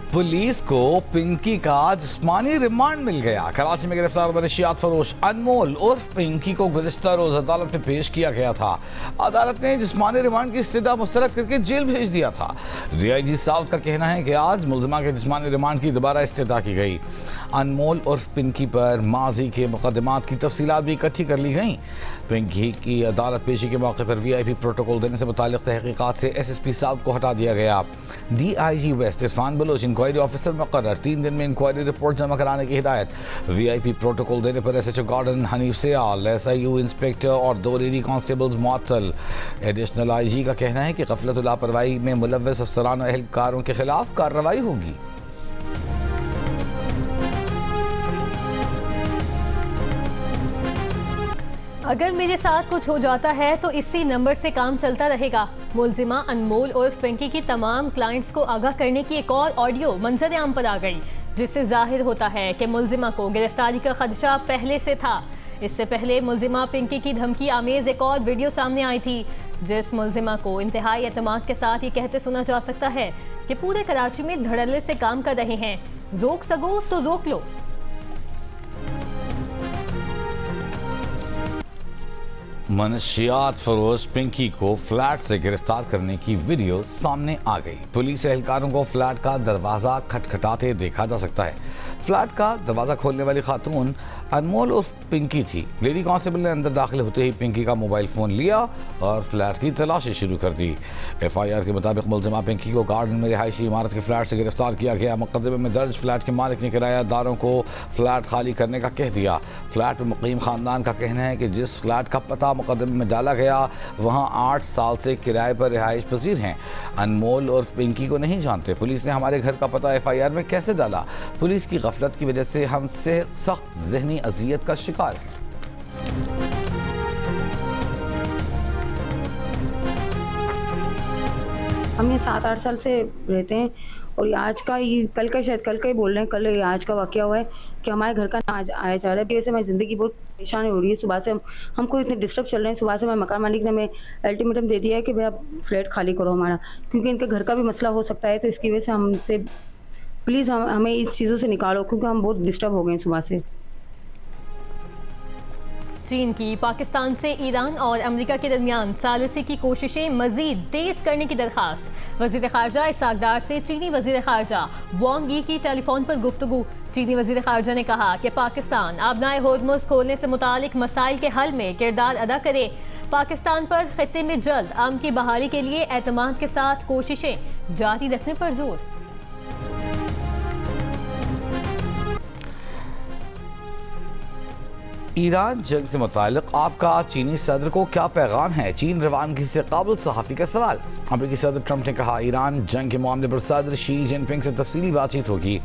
Police को पिंकी का जिस्मानी रिमांड मिल गया। कराची में गिरफ्तार मनशियात फरोश अनमोल उर्फ पिंकी को गुज़िश्ता रोज अदालत में पेश किया गया था। अदालत ने जिस्मानी रिमांड की इस्तदा मुस्तरद करके जेल भेज दिया था। DIG साउथ का कहना है कि आज मुलजिमा के जिस्मानी रिमांड की दोबारा इस्तदा की गई। अनमोल उर्फ पिंकी पर माजी के मुकदमात की तफसीलात भी इकट्ठी कर ली गई। पिंकी की अदालत पेशी के मौके पर VIP प्रोटोकॉल देने से मुतालिक तहकीकात से SSP साउथ को हटा दिया गया। DIG west Irfan Baloch inquiry officer मुकर्रर, 3 दिन में इंक्वायरी रिपोर्ट जमा कराने की हिदायत। VIP प्रोटोकॉल देने पर SHO गार्डन हनीफ सियाल, SIU इंस्पेक्टर और 2 लेडी कांस्टेबल्स मुअत्तल। एडिशनल IG का कहना है कि गफलत लापरवाही में मुलव्वस अफसरान और एहलकारों के खिलाफ कार्रवाई होगी। अगर मेरे साथ कुछ हो जाता है तो इसी नंबर से काम चलता रहेगा। मुलजिमा अनमोल उर्फ पिंकी की तमाम क्लाइंट्स को आगाह करने की एक और ऑडियो मंजर आम पर आ गई, जिससे जाहिर होता है कि मुलजिमा को गिरफ्तारी का खदशा पहले से था। इससे पहले मुलजिमा पिंकी की धमकी आमेज एक और वीडियो सामने आई थी, जिस मुलजिमा को इंतहाई एतमाद के साथ ये कहते सुना जा सकता है कि पूरे कराची में धड़ल्ले से काम कर रहे हैं, रोक सको तो रोक लो। मनशियात फरोश पिंकी को फ्लैट से गिरफ्तार करने की वीडियो सामने आ गई। पुलिस एहलकारों को फ्लैट का दरवाज़ा खटखटाते देखा जा सकता है। फ्लैट का दरवाज़ा खोलने वाली खातून अनमोल उर्फ पिंकी थी। लेडी कांस्टेबल ने अंदर दाखिल होते ही पिंकी का मोबाइल फ़ोन लिया और फ्लैट की तलाशी शुरू कर दी। FIR के मुताबिक मुलजिमा पिंकी को गार्डन में रिहायशी इमारत के फ्लैट से गिरफ्तार किया गया। मुकदमे में दर्ज फ्लैट के मालिक ने किरायादारों को फ्लैट खाली करने का कह दिया। फ्लैट में मुकीम खानदान का कहना है कि जिस फ्लैट का पता मुकदमे में डाला गया वहाँ 8 साल से किराए पर रिहाइश पजीर हैं। अनमोल और पिंकी को नहीं जानते। पुलिस ने हमारे घर का पता FIR में कैसे डाला? पुलिस की गफलत की वजह से हम से सख्त जहनी अजियत का शिकार है। हम ये 7-8 साल से रहते हैं और आज का ये कल का शायद कल का ही बोल रहे हैं, कल ये आज का वाकया हुआ है कि हमारे घर का ना आया जा रहा है। वैसे मेरी ज़िंदगी बहुत परेशान हो रही है। सुबह से हमको इतने डिस्टर्ब चल रहे हैं। सुबह से मैं मकान मालिक ने हमें अल्टीमेटम दे दिया है कि भैया फ्लैट खाली करो हमारा, क्योंकि इनके घर का भी मसला हो सकता है। तो इसकी वजह से हमसे प्लीज़ हमें इस चीज़ों से निकालो, क्योंकि हम बहुत डिस्टर्ब हो गए हैं सुबह से। चीन की पाकिस्तान से ईरान और अमेरिका के दरमियान सालिसी की कोशिशें मजीद तेज करने की दरखास्त। वज़ीर ख़ारजा इसहाक डार से चीनी वज़ीर ख़ारजा वांग यी की टेलीफोन पर गुफ्तगू। चीनी वज़ीर ख़ारजा ने कहा कि पाकिस्तान आबनाए होर्मुज़ खोलने से मुतालिक मसाइल के हल में किरदार अदा करे। पाकिस्तान पर खित्ते में जल्द अमन की बहाली के लिए एतमाद के साथ कोशिशें जारी रखने पर जोर। ईरान जंग से मुताल्लिक़ आपका चीनी सदर को क्या पैगाम है? चीन रवानगी से काबुल सहाफ़ी का सवाल। अमेरिकी सदर ट्रंप ने कहा ईरान जंग के मामले पर सदर शी जिनपिंग से तफसीली बातचीत होगी।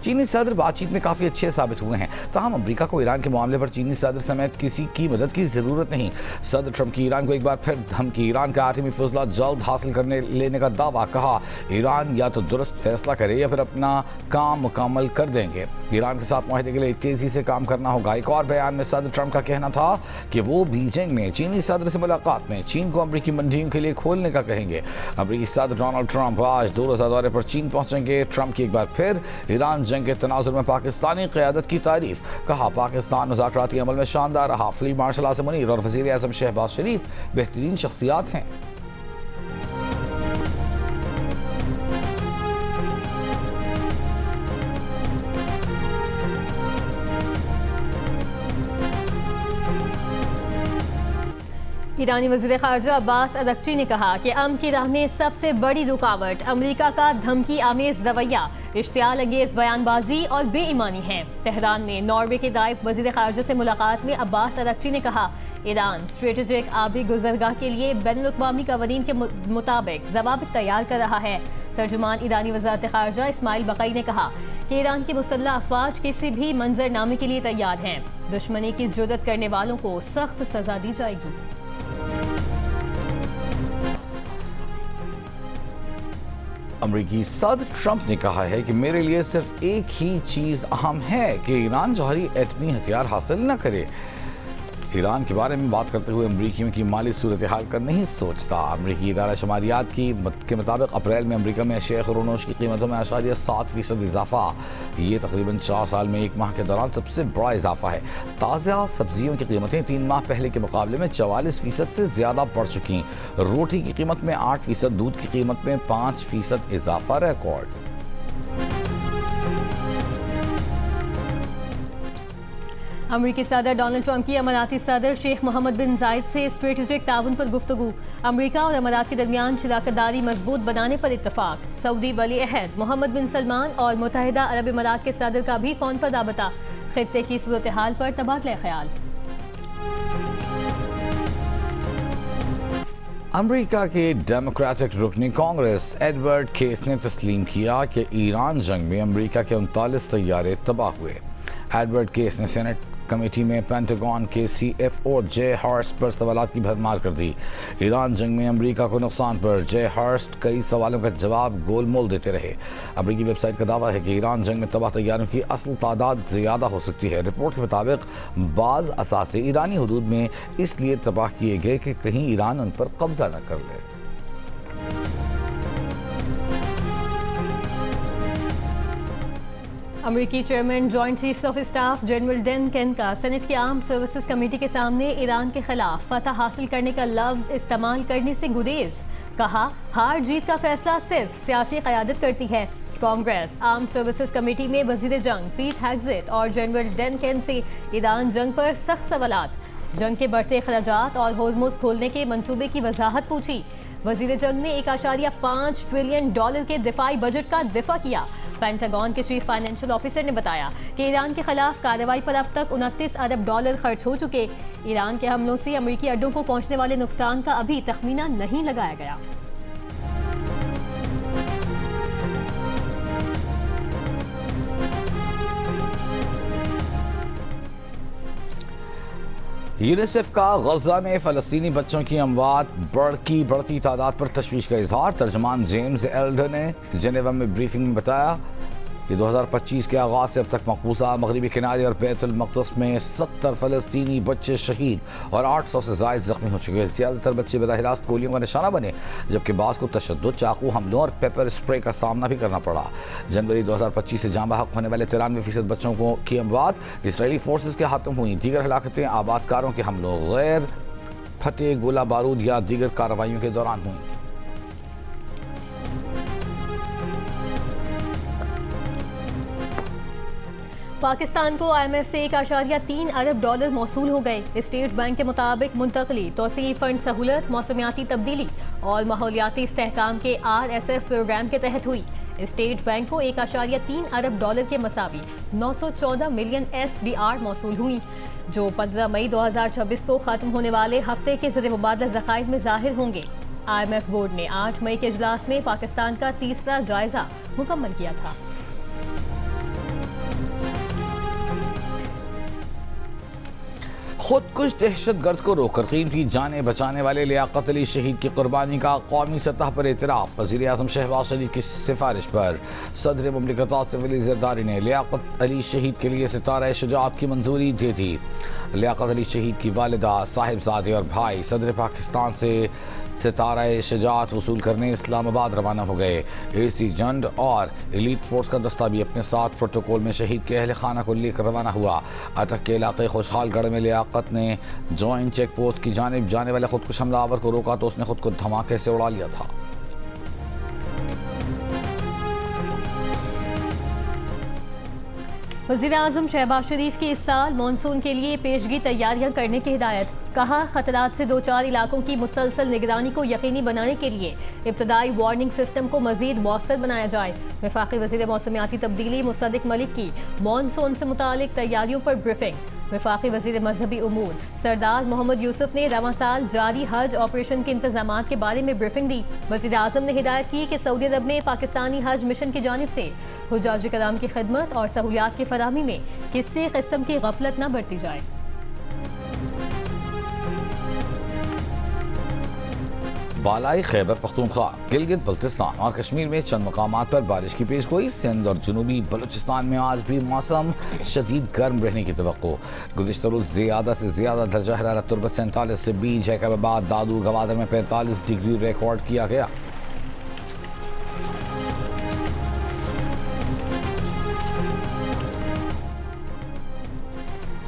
चीनी सदर बातचीत में काफ़ी अच्छे साबित हुए हैं, ताहम अमेरिका को ईरान के मामले पर चीनी सदर समेत किसी की मदद की ज़रूरत नहीं। सदर ट्रंप की ईरान को एक बार फिर धमकी। ईरान का आटमी फजला जल्द हासिल करने लेने का दावा। कहा ईरान या तो दुरुस्त फैसला करे या फिर अपना काम मुकम्मल कर देंगे। ईरान के साथ माहिदे के लिए तेज़ी से काम करना होगा। एक और बयान में सदर ट्रंप का कहना था कि वो बीजिंग में चीनी सदर से मुलाकात में चीन को अमेरिकी मंडियों के लिए खोलने का कहेंगे। अमेरिकी सदर डोनाल्ड ट्रंप आज 2 रोज़ा दौरे पर चीन पहुंचेंगे। ट्रंप की एक बार फिर ईरान जंग के तनाजुर में पाकिस्तानी क़यादत की तारीफ। कहा पाकिस्तान मुज़ाकराती अमल में शानदार रहा। फील्ड मार्शल आसिम मुनीर और वज़ीर आज़म शहबाज शरीफ बेहतरीन शख्सियात हैं। ईरानी वज़ीर ख़ारजा अब्बास अरगची ने कहा कि अमन की राह में सबसे बड़ी रुकावट अमेरिका का धमकी आमेज़ रवैया, इश्तियाल अंगेज़ बयानबाजी और बेईमानी है। तेहरान में नॉर्वे के नायब वज़ीर ख़ारजा से मुलाकात में अब्बास अरगची ने कहा ईरान स्ट्रेटेजिक आबी गुज़रगाह के लिए बैनुल-अक़वामी क़वानीन के मुताबिक ज़वाबित तैयार कर रहा है। तर्जुमान ईरानी वज़ारत ख़ारजा इस्माइल बक़ई ने कहा कि ईरान की मुसल्लह अफ़वाज किसी भी मंजरनामे के लिए तैयार हैं। दुश्मनी की जुर्रत करने वालों को सख्त सज़ा दी जाएगी। अमरीकी सदर ट्रंप ने कहा है कि मेरे लिए सिर्फ एक ही चीज़ अहम है कि ईरान जौहरी एटमी हथियार हासिल न करे। ईरान के बारे में बात करते हुए अमरीकियों की माली सूरत हाल का नहीं सोचता। अमरीकी इदारा शुमारियात के मुताबिक अप्रैल में अमरीका में अशिया खरोनोश की कीमतों में 8.7% इजाफा। ये तकरीबन 4 साल में एक माह के दौरान सबसे बड़ा इजाफा है। ताज़ा सब्जियों की कीमतें 3 माह पहले के मुकाबले में 44% से ज़्यादा बढ़ चुकी। रोटी की कीमत में 8%, दूध की कीमत में 5% इजाफा रिकॉर्ड। अमरीकी सदर डोनाल्ड ट्रंप की अमाराती सदर शेख मोहम्मद बिन जायद से स्ट्रेटेजिक ताउन पर गुफ्तगू। अमरीका और अमारात के दरमियान शराकतदारी मजबूत बनाने पर इत्तफाक। सऊदी वली अहद मोहम्मद बिन सलमान और मुत्तहिदा अरब अमारात के सदर का भी फोन पर राबता। खित्ते की सूरत हाल पर तबादला ख्याल। अमरीका के डेमोक्रेटिक रुकनी कांग्रेस एडवर्ड केस ने तस्लीम किया कि ईरान जंग में अमरीका के 39 तैयारे तबाह हुए। एडवर्ड केस ने सेनेट कमेटी में पेंटागन के CFO जे हर्स्ट पर सवालात की भरमार कर दी। ईरान जंग में अमरीका को नुकसान पर जे हर्स्ट कई सवालों का जवाब गोलमोल देते रहे। अमरीकी वेबसाइट का दावा है कि ईरान जंग में तबाह तैयारों की असल तादाद ज़्यादा हो सकती है। रिपोर्ट के मुताबिक बाज़ असासे ईरानी हुदूद में इसलिए तबाह किए गए कि कहीं ईरान उन पर कब्जा न कर ले। अमरीकी chairman joint chiefs of staff general Dan Caine का सेनेट की आर्म सर्विसेज कमेटी के सामने ईरान के खिलाफ फतह हासिल करने का लफ्ज इस्तेमाल करने से गुरेज। कहा, हार जीत का फैसला सिर्फ सियासी क़यादत करती है। कांग्रेस आर्म सर्विसेज कमेटी में वजीर जंग पीट हेग्सेट और जनरल डैन केन से ईरान जंग पर सख्त सवालात, जंग के बढ़ते अखराजात और होर्मुज़ खोलने के मंसूबे की वजाहत पूछी। वजीर जंग ने $1.5 ट्रिलियन के दिफाई बजट का दिफा किया। पेंटागन के चीफ फाइनेंशियल ऑफिसर ने बताया कि ईरान के खिलाफ कार्रवाई पर अब तक $29 अरब खर्च हो चुके। ईरान के हमलों से अमरीकी अड्डों को पहुंचने वाले नुकसान का अभी तखमीना नहीं लगाया गया। यूनिसेफ का गजा में फ़लस्तीनी बच्चों की अमवात बढ़ती तादाद पर तशवीश का इजहार। तर्जमान जेम्स एल्डर ने जेनेवा में ब्रीफिंग में बताया कि 2025 के आगाज़ से अब तक मकबूजा मगरबी किनारे और बैतुल मक़दस में 70 फ़लस्तीनी बच्चे शहीद और 800 से ज़ायद ज़ख्मी हो चुके हैं। ज़्यादातर बच्चे बराह रास्त गोलियों का निशाना बने, जबकि बाज़ को तशद्दुद, चाकू हमलों और पेपर स्प्रे का सामना भी करना पड़ा। जनवरी 2025 से जाँ बहक होने वाले 93% बच्चों की अमवात इसराइली फोर्सेस के हाथों हुई। दीगर हलाकतें आबादकारों के हमलों, गैर फटे गोला बारूद या दीगर कार्रवाइयों के दौरान हुई। पाकिस्तान को IMF से $1.3 अरब मौसूल हो गए। स्टेट बैंक के मुताबिक मुंतकली, तोसी फंड सहूलत, मौसमियाती तब्दीली और माहौलियाती इस्तेहकाम के RSF प्रोग्राम के तहत हुई। स्टेट बैंक को $1.3 अरब के मसावी 914 मिलियन SDR मौसूल हुई, जो 15 मई 2026 को ख़त्म होने वाले हफ्ते के ज़र मुबादला ज़खायर में ज़ाहिर होंगे। IMF बोर्ड ने 8 मई के इजलास में पाकिस्तान का तीसरा जायजा मुकम्मल किया था। खुदकुश दहशतगर्द को रोककर कीमती जानें बचाने वाले लियाकत अली शहीद की कुर्बानी का कौमी सतह पर एतराफ़। वज़ीर आज़म शहबाज शरीफ की सिफारिश पर सदर मुमलिकत आसिफ अली ज़रदारी ने लियाकत अली शहीद के लिए सितारा शुजाअत की मंजूरी दी थी। लियाकत अली शहीद की वालिदा, साहिबजादे और भाई सदर पाकिस्तान से सितारा शुजाअत वसूल करने इस्लामाबाद रवाना हो गए। AC जंड और एलीट फोर्स का दस्ता भी अपने साथ प्रोटोकॉल में शहीद के अहल खाना को लेकर रवाना हुआ। अटक के इलाके खुशहालगढ़ में लियाकत ने जॉइंट चेक पोस्ट की जानिब जाने वाले खुदकुश हमलावर को रोका तो उसने खुद को धमाके से उड़ा लिया था। वज़ीर आज़म शहबाज शरीफ की इस साल मानसून के लिए पेशगी तैयारियां करने की हिदायत। कहा, खतरात से 2-4 इलाकों की मुसलसल निगरानी को यकीनी बनाने के लिए इब्तदाई वार्निंग सिस्टम को मज़ीद मौसर बनाया जाए। वफाकी वज़ीर मौसमियाती तब्दीली मुसद्दिक मलिक की मानसून से मुतालिक तैयारियों पर ब्रीफिंग। वफाकी वज़ीर मजहबी उमूर सरदार मोहम्मद यूसुफ ने रवां साल जारी हज ऑपरेशन के इंतजामात के बारे में ब्रीफिंग दी। वज़ीर आज़म ने हिदायत की कि सऊदी अरब में पाकिस्तानी हज मिशन की जानिब से हुज्जाज कराम की खिदमत और सहूलियात की फराहमी में किसी किस्म की गफलत न बरती जाए। बालाई खैबर पख्तूनख्वा, गिलगित बल्तिस्तान और कश्मीर में चंद मकामात पर बारिश की पेश गोई। सिंध और जनूबी बलूचिस्तान में आज भी मौसम शदीद गर्म रहने की तवक्को। गुज़िश्ता रोज़ ज़्यादा से ज़्यादा दर्जा हरारत तुरबत 47 से 20, जैकबाबाद, दादू, गवादर में 45 डिग्री रिकॉर्ड किया गया।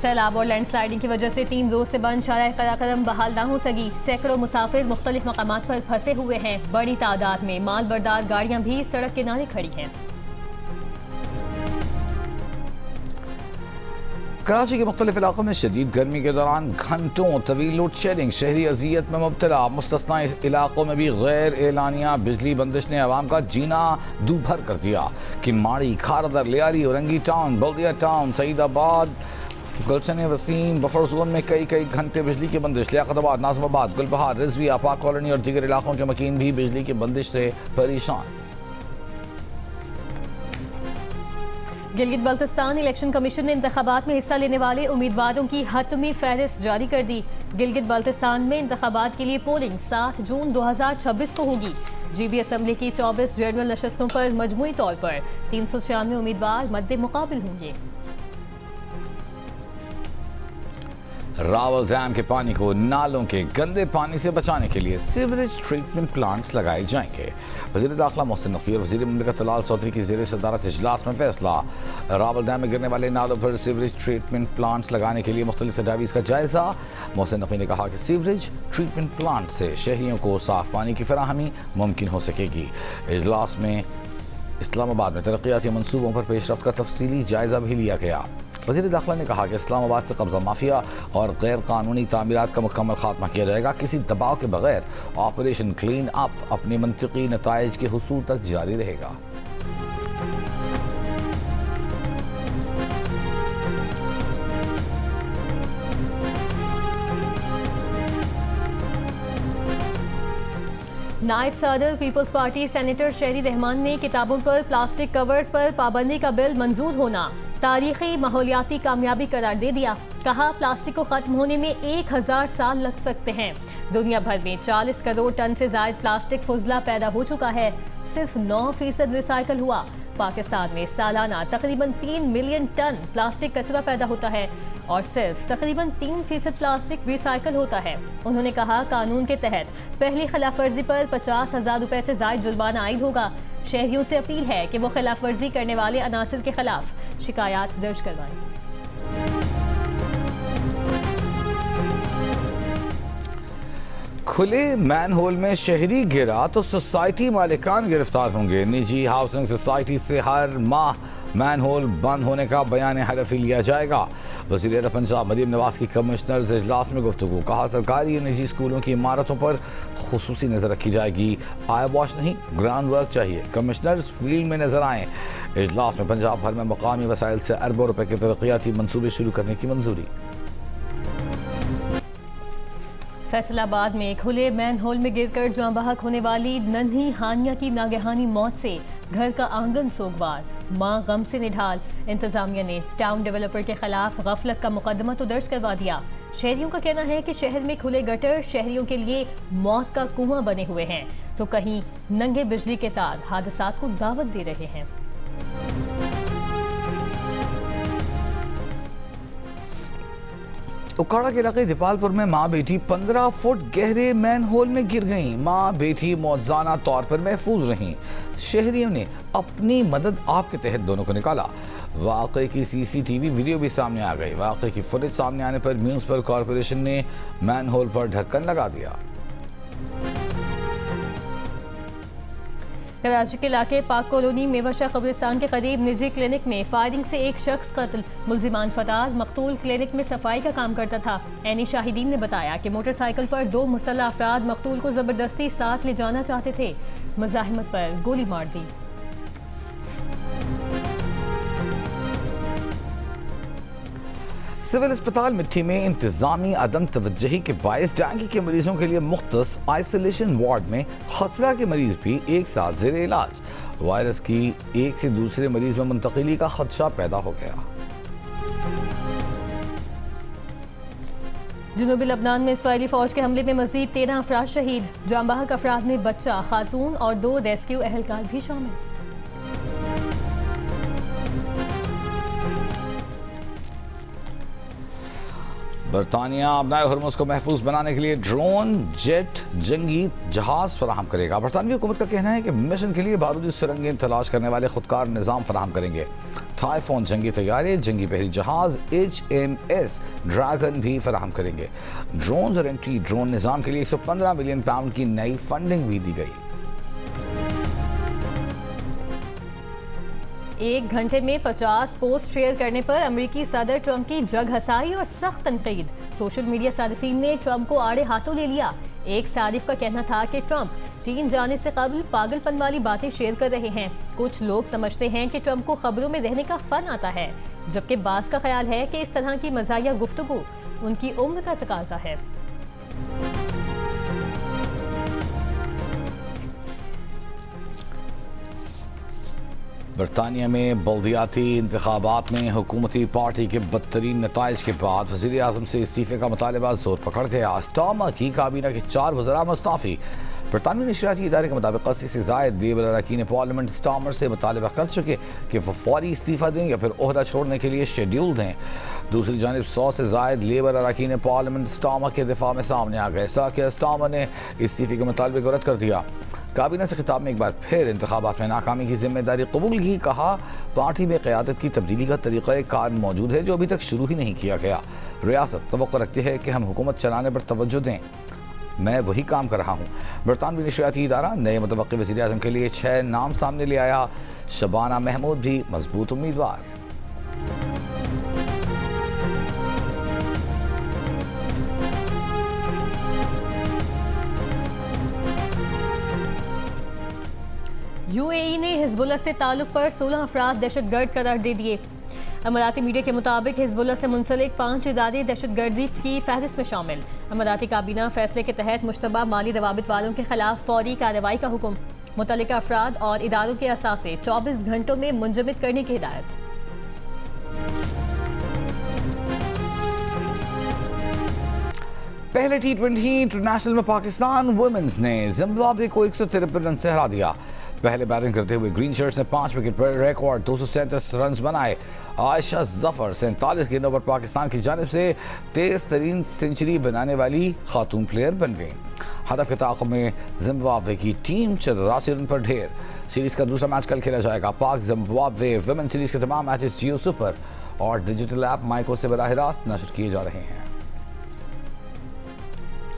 सैलाब और लैंडस्लाइडिंग की वजह से 3 रोज से बंद शाराह कराकरम बहाल ना हो सकी। सैकड़ों मुसाफिर मुख्तलिफ मकामात पर फंसे हुए हैं। बड़ी तादाद में माल बरदार गाड़ियां भी सड़क किनारे खड़ी हैं। कराची के मुख्तलिफ इलाकों में शदीद गर्मी के दौरान घंटों तवील लोड शेडिंग, शहरी अजियत में मुब्तला। मुस्तस्ना इलाकों में भी गैर एलानिया बिजली बंदिश ने आवाम का जीना दूभर कर दिया कि माड़ी, खारदर, लियारी, औरंगी टाउन, बल्दिया टाउन, सईदाबाद, गुलशन वसीम बफर जोन में कई घंटे बिजली की बंदिश। लियाकताबाद, नाज़िमाबाद, गुलबहार, रिजवी, आपाक कॉलोनी और दीगर इलाकों के मकीन भी बिजली की बंदिश से परेशान। गिलगित बल्तिस्तान इलेक्शन कमीशन ने इंतखाबात में हिस्सा लेने वाले उम्मीदवारों की हतमी फहरिस्त जारी कर दी। गिलगित बल्तिस्तान में इंतखाबात के लिए पोलिंग 7 जून 2026 को होगी। GB असम्बली की 24 जनरल नशस्तों पर मजमूई तौर पर 396 उम्मीदवार मद्दे मुकाबिल होंगे। रावल डैम के पानी को नालों के गंदे पानी से बचाने के लिए सीवरेज ट्रीटमेंट प्लांट्स लगाए जाएंगे। वज़ीर दाखिला मोहसिन नकवी और वज़ीर मुमलिकत तलाल चौधरी की ज़ेर सदारत इजलास में फैसला। रावल डैम में गिरने वाले नालों पर सीवरेज ट्रीटमेंट प्लांट्स लगाने के लिए मुख्तलिफ तजावीज़ का जायज़ा। मोहसिन नकवी ने कहा कि सीवरेज ट्रीटमेंट प्लांट से शहरियों को साफ पानी की फराहमी मुमकिन हो सकेगी। इजलास में इस्लामाबाद में तरक्याती मनसूबों पर पेशरफ्त का तफसीली जायज़ा भी लिया गया। वज़ीर दाखिला ने कहा कि इस्लामाबाद से कब्जा माफिया और गैर कानूनी तामीरात का मुकम्मल खात्मा किया जाएगा। किसी दबाव के बगैर ऑपरेशन क्लीन अप अपने मंतिकी नताइज के हुसूल तक जारी रहेगा। नायब सदर पीपल्स पार्टी सेनेटर शहरी रहमान ने किताबों पर प्लास्टिक कवर्स पर पाबंदी का बिल मंजूर होना तारीखी माहौलियाती कामयाबी करार दे दिया। कहा, प्लास्टिक को खत्म होने में 1000 साल लग सकते हैं। दुनिया भर में 40 करोड़ टन से ज्यादा प्लास्टिक फुजला पैदा हो चुका है। सिर्फ 9% रिसाइकल हुआ। पाकिस्तान में सालाना तकरीबन 3 मिलियन टन प्लास्टिक कचरा पैदा होता है और सिर्फ तकरीबन 3% प्लास्टिक रिसाइकल होता है। उन्होंने कहा, कानून के तहत पहली खिलाफवर्जी पर 50,000 रुपए से ज्यादा जुर्माना आयद होगा। शहरियों से अपील है कि वो खिलाफवर्जी करने वाले अनासर के खिलाफ शिकायत दर्ज करवाएं। खुले मैन होल में शहरी गिरा तो सोसाइटी मालिकान गिरफ्तार होंगे। निजी हाउसिंग सोसाइटी से हर माह मैन होल बंद होने का बयान हलफी लिया जाएगा। वज़ीर पंजाब मरीम नवाज की कमिश्नर्स इजलास में गुफ्तगू। कहा, सरकारी और निजी स्कूलों की इमारतों पर खुसूसी नज़र रखी जाएगी। आई वॉश नहीं, ग्राउंड वर्क चाहिए। कमिश्नर्स फील्ड में नजर आएँ। इजलास में पंजाब भर में मकामी वसाइल से अरबों रुपए के तरक्याती मनसूबे शुरू करने की मंजूरी। फैसलाबाद में खुले मैन होल में गिरकर जाँ बहक होने वाली नन्ही हानिया की नागहानी मौत से घर का आंगन सोगवार, मां गम से निढाल। इंतजामिया ने टाउन डेवलपर के खिलाफ गफलत का मुकदमा तो दर्ज करवा दिया। शहरियों का कहना है कि शहर में खुले गटर शहरियों के लिए मौत का कुआं बने हुए हैं, तो कहीं नंगे बिजली के तार हादसात को दावत दे रहे हैं। उकाड़ा के इलाके दीपालपुर में मां बेटी 15 फुट गहरे मैन होल में गिर गईं। मां बेटी मौजाना तौर पर महफूज रहीं। शहरियों ने अपनी मदद आप के तहत दोनों को निकाला। वाक़े की CCTV वीडियो भी सामने आ गई। वाक़े की फुटेज सामने आने पर म्यूनिसिपल कॉरपोरेशन ने मैन होल पर ढक्कन लगा दिया। कराची के इलाके पाक कॉलोनी मेवाशाह कब्रिस्तान के करीब निजी क्लिनिक में फायरिंग से एक शख्स कत्ल। मुलजिमान फरार। मकतूल क्लिनिक में सफाई का काम करता था। ऐनी शाहिदीन ने बताया कि मोटरसाइकिल पर 2 मुसल्लह अफराद मकतूल को जबरदस्ती साथ ले जाना चाहते थे। मुजाहिमत पर गोली मार दी। सिविल अस्पताल मिट्टी में इंतजामी अदम तवज्जही के बायस डेंगू के मरीजों के लिए मुख्तस आइसोलेशन वार्ड में खसरा के मरीज भी एक साथ ज़ेर इलाज। वायरस की एक से दूसरे मरीज में मुंतकिली का खदशा पैदा हो गया। जुनूबी लबनान में इसराइली फौज के हमले में मजीद 13 अफराद शहीद। जाम बहक अफराद में बच्चा, खातून और 2 रेस्क्यू एहलकार भी शामिल। बरतानिया अपनाए हुर्मुज़ को महफूज बनाने के लिए ड्रोन, जेट, जंगी जहाज फराहम करेगा। बरतानवी हुकूमत का कहना है कि मिशन के लिए बारूदी सुरंगें तलाश करने वाले खुदकार निज़ाम फराहम करेंगे। टाइफोन जंगी तैयारे, जंगी बहरी जहाज HMS ड्रैगन भी फराहम करेंगे। ड्रोन और एंटी ड्रोन निज़ाम के लिए 115 मिलियन पाउंड की नई फंडिंग भी दी गई। 1 घंटे में 50 पोस्ट शेयर करने पर अमेरिकी सदर ट्रंप की जग हसाई और सख्त तनकीद। सोशल मीडिया सारिफीन ने ट्रंप को आड़े हाथों ले लिया। एक सारिफ का कहना था कि ट्रंप चीन जाने से कबल पागलपन वाली बातें शेयर कर रहे हैं। कुछ लोग समझते हैं कि ट्रंप को खबरों में रहने का फन आता है, जबकि बास का ख्याल है कि इस तरह की मज़ाहिया गुफ्तगू उनकी उम्र का तकाजा है। बरतानिया में बल्दियाती इंतखाबात में हुकूमती पार्टी के बदतरीन नताइज के बाद वज़ीर आज़म से इस्तीफ़े का मुतालबा जोर पकड़ गया। स्टामा की काबीना के 4 वज़रा मुस्ताफ़ी। बरतानवी नशरियाती इदारे के मुताबिक 80 से ज़ायद लेबर अरकान पार्लियामेंट स्टामर से मुतालबा कर चुके कि वह फौरी इस्तीफ़ा दें या फिर ओहदा छोड़ने के लिए शेड्यूल दें। दूसरी जानिब 100 से ज़ायद लेबर अरकान पार्लियामेंट स्टामा के दिफा में सामने आ गए। साकिया स्टामा ने इस्तीफ़े के मुतालबे को रद्द कर दिया। काबीना से खिताब में एक बार फिर इंतखाबात में नाकामी की जिम्मेदारी कबूल की। कहा पार्टी में क़यादत की तब्दीली का तरीक़ा कार मौजूद है जो अभी तक शुरू ही नहीं किया गया। रियासत तवक्को रखती है कि हम हुकूमत चलाने पर तवज्जो दें। मैं वही काम कर रहा हूँ। बरतानवी नशरियाती इदारा नए मुतवक्किल वज़ीर आज़म के लिए 6 नाम सामने ले आया। शबाना महमूद भी मजबूत उम्मीदवार। UAE ने हिजबुल्लाह से ताल्लुक पर 16 अफराद दहशतगर्द करार दे दिए। अमाराती मीडिया के मुताबिक हिजबुल्लाह से मुंसलिक 5 इदारे दहशतगर्दी की फहरिस्त में शामिल। अमाराती काबीना फैसले के तहत मुश्तबा माली दवाबित वालों के खिलाफ फौरी कार्रवाई का हुक्म। मुतल्लिका अफराद और इदारों के असासे 24 घंटों में मुंजमद करने की हिदायत। पहले T20 इंटरनेशनल में पाकिस्तान वुमेन्स ने जिम्बाब्वे को 153 रन से हरा दिया। पहले बैटिंग करते हुए ग्रीन शर्ट्स ने 5 विकेट पर रिकॉर्ड 237 रन बनाए। आयशा जफर 47 गेंदों पर पाकिस्तान की जानिब से तेज तरीन सेंचुरी बनाने वाली खातून प्लेयर बन गई। हदफ के ताक़ुब में जिम्बाब्वे की टीम 84 रन पर ढेर। सीरीज का दूसरा मैच कल खेला जाएगा। पाक जिम्बाब्वे वुमेन सीरीज के तमाम मैचेस जियो सुपर और डिजिटल ऐप माइको से बराह रास्त नशर किए जा रहे हैं।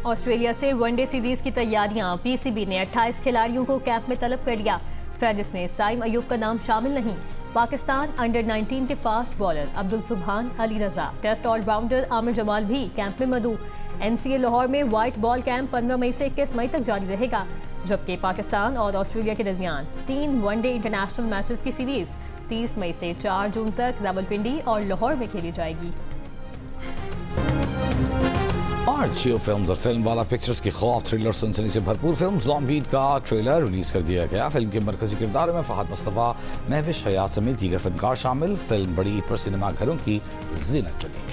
ऑस्ट्रेलिया से वनडे सीरीज की तैयारियां। PCB ने 28 खिलाड़ियों को कैंप में तलब कर लिया। फहरिस्त में साइम अयूब का नाम शामिल नहीं। पाकिस्तान अंडर-19 के फास्ट बॉलर अब्दुल सुबहान, अली रजा, टेस्ट ऑलराउंडर आमिर जमाल भी कैंप में मदऊ। NCA लाहौर में व्हाइट बॉल कैंप 15 मई से 21 मई तक जारी रहेगा, जबकि पाकिस्तान और ऑस्ट्रेलिया के दरमियान 3 वनडे इंटरनेशनल मैचेस की सीरीज 30 मई से 4 जून तक रावलपिंडी और लाहौर में खेली जाएगी। और जियो फिल्म द फिल्म वाला पिक्चर्स की खौफ थ्रिलर सनसनी से भरपूर फिल्म ज़ॉम्बी का ट्रेलर रिलीज कर दिया गया। फिल्म के मरकजी किरदारों में फहद मुस्तफ़ा, महविश हयात समेत दीगर फनकार शामिल। फिल्म बड़ी पर सिनेमा घरों की ज़ीनत बनी।